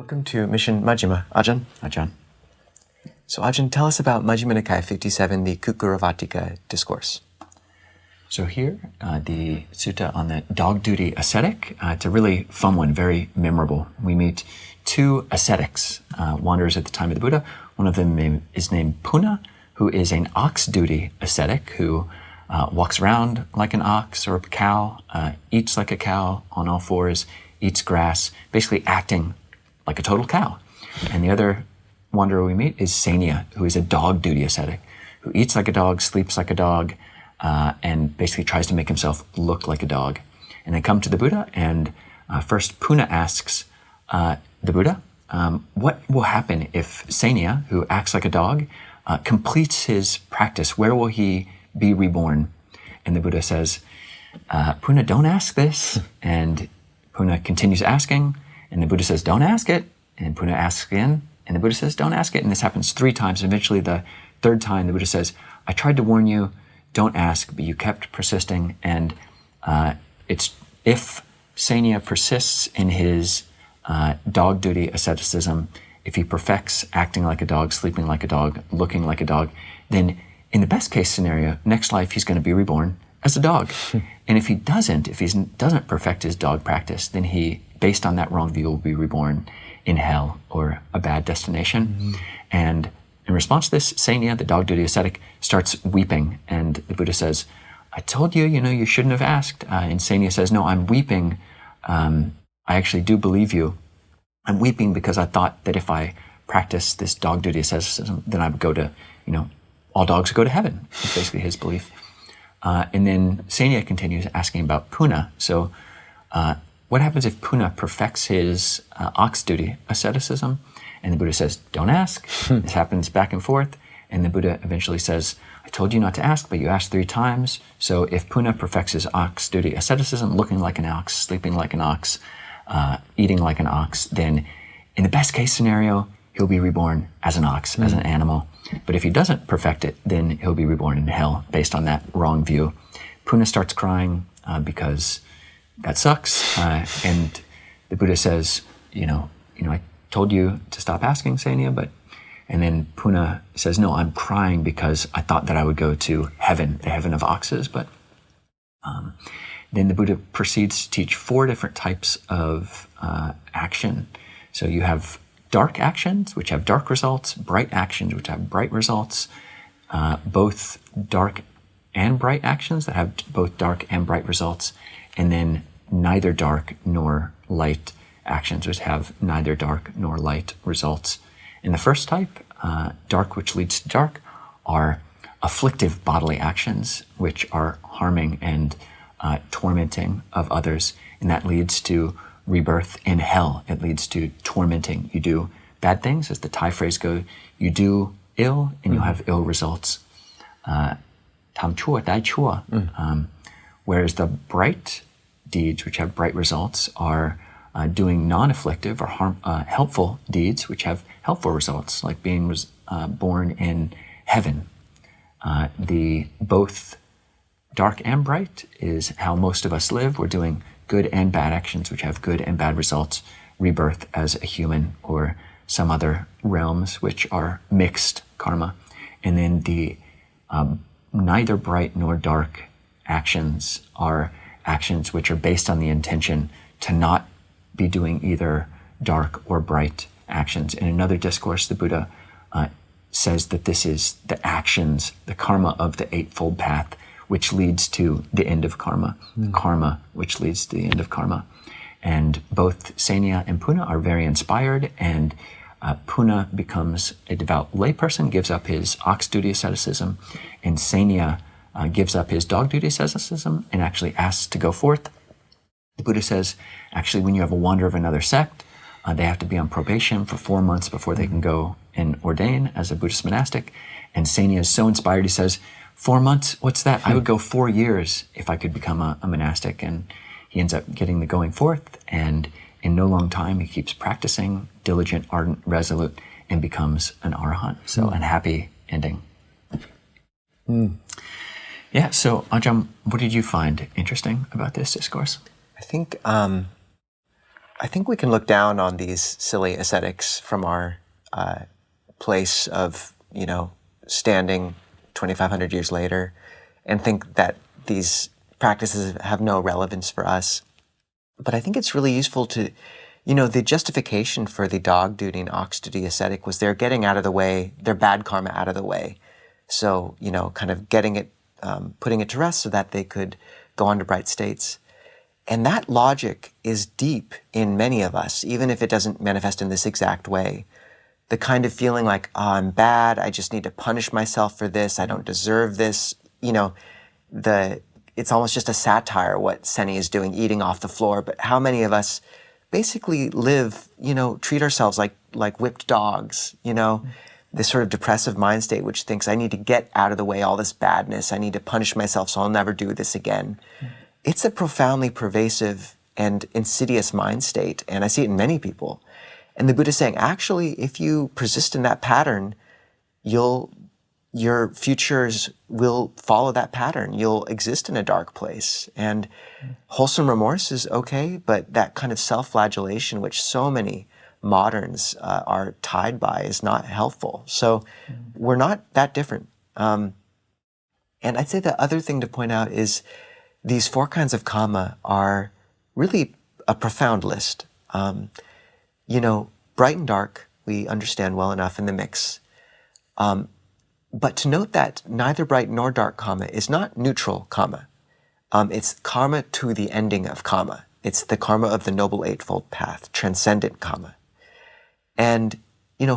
Welcome to Mission Majjhima, Ajahn. Ajahn. So Ajahn, tell us about Majjhima Nikaya 57, the Kukkuravatika discourse. So here, the sutta on the dog duty ascetic, it's a really fun one, very memorable. We meet two ascetics, wanderers at the time of the Buddha. One of them is named Puna, who is an ox duty ascetic who walks around like an ox or a cow, eats like a cow on all fours, eats grass, basically acting like a total cow. And the other wanderer we meet is Sania, who is a dog duty ascetic, who eats like a dog, sleeps like a dog, and basically tries to make himself look like a dog. And they come to the Buddha, and first Puna asks the Buddha, what will happen if Sania, who acts like a dog, completes his practice? Where will he be reborn? And the Buddha says, Puna, don't ask this. And Puna continues asking, and the Buddha says, don't ask it. And Puna asks again, and the Buddha says, don't ask it. And this happens 3 times. And eventually the 3rd time, the Buddha says, I tried to warn you, don't ask, but you kept persisting. And it's if Sania persists in his dog duty asceticism, if he perfects acting like a dog, sleeping like a dog, looking like a dog, then in the best case scenario, next life he's going to be reborn as a dog. And if he doesn't perfect his dog practice, then he, based on that wrong view, will be reborn in hell or a bad destination. Mm-hmm. And in response to this, Sania, the dog duty ascetic, starts weeping. And the Buddha says, I told you, you shouldn't have asked. And Sania says, no, I'm weeping. I actually do believe you. I'm weeping because I thought that if I practiced this dog duty asceticism, then I would go to, all dogs would go to heaven. That's basically his belief. And then Sania continues asking about Puna. So what happens if Puna perfects his ox duty asceticism? And the Buddha says, don't ask. This happens back and forth. And the Buddha eventually says, I told you not to ask, but you asked 3 times. So if Puna perfects his ox duty asceticism, looking like an ox, sleeping like an ox, eating like an ox, then in the best case scenario, he'll be reborn as an ox, as an animal. But if he doesn't perfect it, then he'll be reborn in hell based on that wrong view. Puna starts crying because that sucks. And the Buddha says, I told you to stop asking, Sania, and then Puna says, no, I'm crying because I thought that I would go to heaven, the heaven of oxes. But then the Buddha proceeds to teach 4 different types of action. So you have dark actions, which have dark results, bright actions, which have bright results, both dark and bright actions that have both dark and bright results, and then neither dark nor light actions, which have neither dark nor light results. In the first type, dark which leads to dark, are afflictive bodily actions, which are harming and tormenting of others, and that leads to rebirth in hell. It leads to tormenting. You do bad things, as the Thai phrase goes, you do ill and you have ill results. Tam chua, dai chua. Whereas the bright deeds, which have bright results, are doing non-afflictive or helpful deeds, which have helpful results, like being born in heaven. The both dark and bright is how most of us live. We're doing good and bad actions, which have good and bad results, rebirth as a human or some other realms, which are mixed karma. And then the neither bright nor dark actions are actions which are based on the intention to not be doing either dark or bright actions. In another discourse, the Buddha says that this is the actions, the karma of the Eightfold Path, which leads to the end of karma, karma which leads to the end of karma. And both Sania and Puna are very inspired, and Puna becomes a devout layperson, gives up his ox duty asceticism, and Sania gives up his dog duty asceticism and actually asks to go forth. The Buddha says, actually, when you have a wanderer of another sect, they have to be on probation for 4 months before they can go and ordain as a Buddhist monastic. And Sania is so inspired, he says, 4 months, what's that? I would go 4 years if I could become a monastic. And he ends up getting the going forth, and in no long time he keeps practicing, diligent, ardent, resolute, and becomes an arahant. So an happy ending. Yeah, so Ajahn, what did you find interesting about this discourse? I think I think we can look down on these silly ascetics from our place of, standing 2,500 years later and think that these practices have no relevance for us. But I think it's really useful to, the justification for the dog duty and ox duty ascetic was they're getting out of the way, their bad karma out of the way. So, kind of getting it, putting it to rest so that they could go on to bright states. And that logic is deep in many of us, even if it doesn't manifest in this exact way. The kind of feeling like, oh, I'm bad, I just need to punish myself for this, I don't deserve this. It's almost just a satire what Seni is doing, eating off the floor. But how many of us basically live, treat ourselves like whipped dogs, this sort of depressive mind state which thinks I need to get out of the way all this badness, I need to punish myself so I'll never do this again. It's a profoundly pervasive and insidious mind state, and I see it in many people. And the Buddha is saying, actually, if you persist in that pattern, your futures will follow that pattern. You'll exist in a dark place. And wholesome remorse is okay, but that kind of self-flagellation, which so many moderns are tied by, is not helpful. So we're not that different. And I'd say the other thing to point out is these 4 kinds of kama are really a profound list. Bright and dark, we understand well enough in the mix. But to note that neither bright nor dark kama is not neutral kama. It's karma to the ending of kama. It's the karma of the Noble Eightfold Path, transcendent kama. And,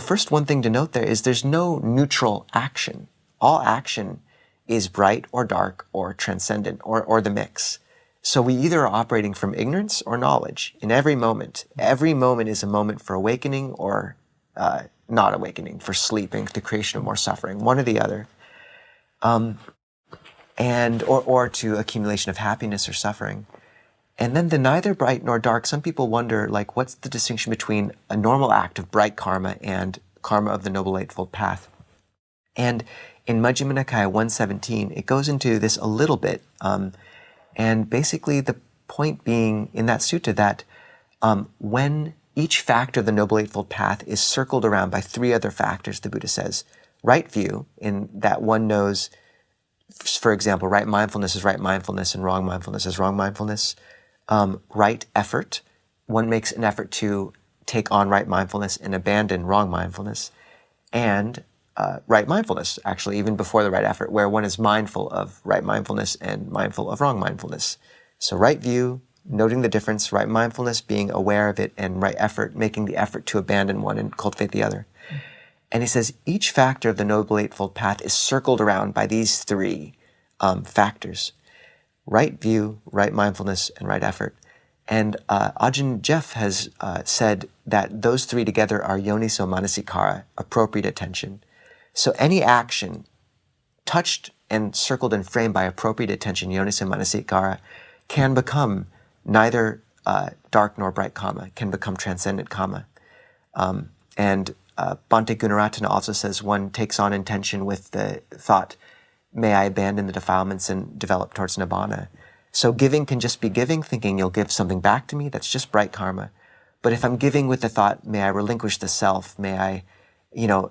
first one thing to note there is there's no neutral action. All action is bright or dark or transcendent or the mix. So we either are operating from ignorance or knowledge in every moment. Every moment is a moment for awakening or not awakening, for sleeping, the creation of more suffering, one or the other. Or to accumulation of happiness or suffering. And then the neither bright nor dark, some people wonder, what's the distinction between a normal act of bright karma and karma of the Noble Eightfold Path? And in Majjhima Nikaya 117, it goes into this a little bit. And basically the point being in that sutta that when each factor of the Noble Eightfold Path is circled around by 3 other factors, the Buddha says, right view, in that one knows, for example, right mindfulness is right mindfulness and wrong mindfulness is wrong mindfulness. Right effort, one makes an effort to take on right mindfulness and abandon wrong mindfulness. And right mindfulness, actually, even before the right effort, where one is mindful of right mindfulness and mindful of wrong mindfulness. So right view, noting the difference, right mindfulness, being aware of it, and right effort, making the effort to abandon one and cultivate the other. And he says each factor of the Noble Eightfold Path is circled around by these 3 factors: right view, right mindfulness, and right effort. And Ajahn Jeff has said that those 3 together are yoniso manasikara, appropriate attention. So any action touched and circled and framed by appropriate attention, yoniso manasikara, can become neither dark nor bright kama, can become transcendent kama. And Bhante Gunaratana also says one takes on intention with the thought, may I abandon the defilements and develop towards nibbana. So giving can just be giving, thinking you'll give something back to me, that's just bright karma. But if I'm giving with the thought, may I relinquish the self, may I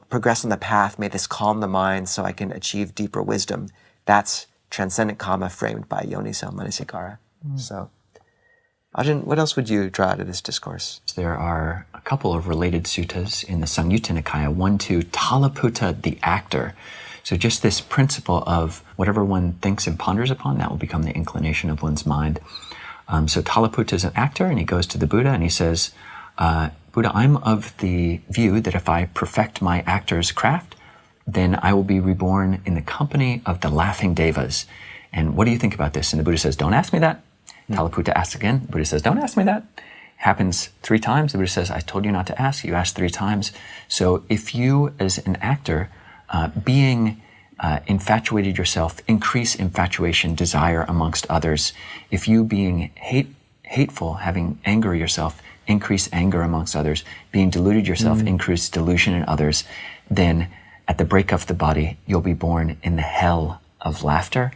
progress on the path, may this calm the mind so I can achieve deeper wisdom, that's transcendent kama framed by yoniso manasikara. So, Ajahn, what else would you draw out of this discourse? There are a couple of related suttas in the Samyutta Nikaya. 1-2, Talaputta the actor. So just this principle of whatever one thinks and ponders upon, that will become the inclination of one's mind. So Talaputta is an actor, and he goes to the Buddha and he says, Buddha, I'm of the view that if I perfect my actor's craft, then I will be reborn in the company of the laughing devas. And what do you think about this? And the Buddha says, don't ask me that. Talaputta asks again. The Buddha says, don't ask me that. Happens 3 times. The Buddha says, I told you not to ask. You asked 3 times. So if you, as an actor, being infatuated yourself, increase infatuation, desire amongst others. If you being hateful, having anger yourself, increase anger amongst others, being deluded yourself, increase delusion in others, then at the break of the body, you'll be born in the hell of laughter,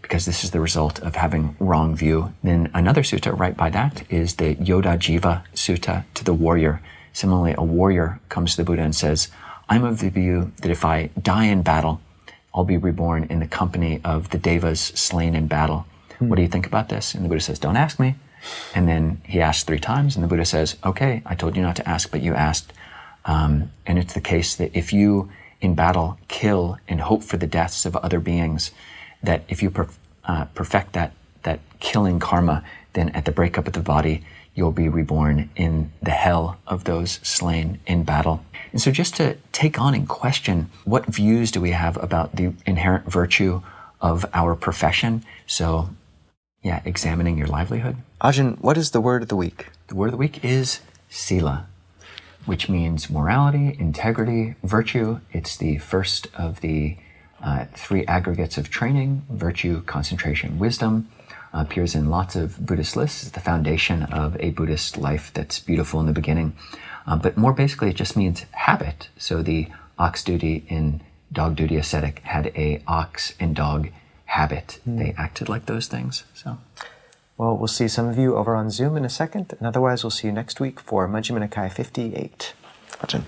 because this is the result of having wrong view. Then another sutta right by that is the Yoda Jiva Sutta to the warrior. Similarly, a warrior comes to the Buddha and says, I'm of the view that if I die in battle, I'll be reborn in the company of the devas slain in battle. What do you think about this? And the Buddha says, don't ask me. And then he asks 3 times, and the Buddha says, okay, I told you not to ask, but you asked. And it's the case that if you in battle kill and hope for the deaths of other beings, that if you perfect that killing karma, then at the breakup of the body, you'll be reborn in the hell of those slain in battle. And so just to take on and question, what views do we have about the inherent virtue of our profession? So yeah, examining your livelihood. Ajahn, what is the word of the week? The word of the week is Sila, which means morality, integrity, virtue. It's the first of the 3 aggregates of training: virtue, concentration, wisdom. Appears in lots of Buddhist lists. It's the foundation of a Buddhist life that's beautiful in the beginning. But more basically, it just means habit. So the ox duty in dog duty ascetic had a ox and dog habit. They acted like those things. So, well, we'll see some of you over on Zoom in a second, and otherwise we'll see you next week for Majjhima Nikaya 58. Ajahn.